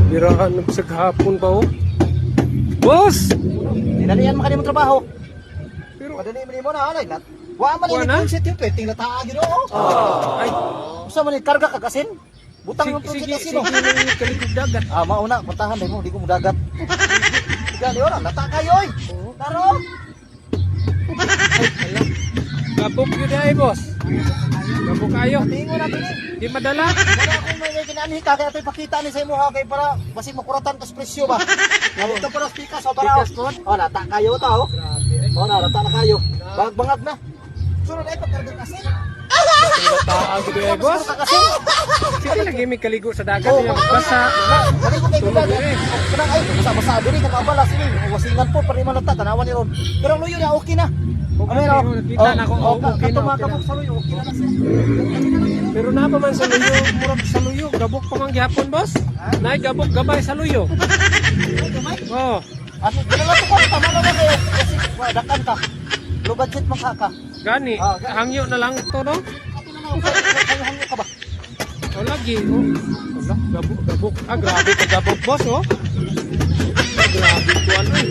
Birahan sa hapon pa oh. Boss! Dinalian mo kanimong trabaho. Pero Madali mo na alay nat. Wa man Wa ni na? concept yung pwedeng lataa gyud oh. ay Usa man ni karga kagasin? Butang ng sige project sige asin. sige kalikod dagat. Ah, mauna puntahan dai mo, di ko mudagat. Gali ora, lata kayo oy. Taro. Ay ala. Gabok yun ay boss. Gabok kayo. Tingo na tini. Di madala. Wala akong may ginani ka kaya ito'y pakita ni sa imo ha kay para basig makuratan kas presyo ba. Ito para speaker sa para. Speakers po? Oh, lata kayo ta oh. Grabe. Oh, na lata na kayo. Bangag na. Sunod ay pagkarga kasi. Taas ko ay boss. Kasi. Sige lagi may kaligo sa dagat niya. Basta Dali ko kay tulog gila. yun eh. Kanang ay basa-basa diri ka kabala sige. Wasingan po para man ta tanawan ni ron. Pero ang luyo niya okay na. Okay, Ano yun, nakita na ko, okay na, okay na. Kabok sa luyo, okay na na siya. Pero na pa man sa luyo, murag sa luyo, gabok pa man gyapon boss. Nay gabok gabay sa luyo. Oh, Ano, dala to ko tama na kayo. Kasi dakan ka. Low budget man ka. gani. Hangyo na lang to no. Ato na na hangyo ka ba? O lagi, oh. Wala, gabok, gabok. Ah, grabe ka gabok boss, oh. Grabe ko ano eh.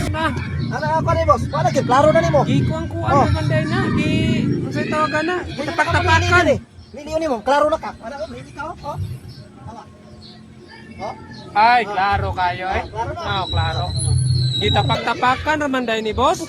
Na, Ano ako ni boss? Wala gyud klaro na nimo. gi ko ang kuan Oh. naman dahil na. Gi, ang sa'yo tawagan na. Tapak-tapakan. Liliw nimo, klaro na ka. Ano ko, lili ka oh. Tama. Oh. Ay, klaro kayo eh. Klaro na. Ah, klaro. Gi tapak-tapakan naman dahil ni boss.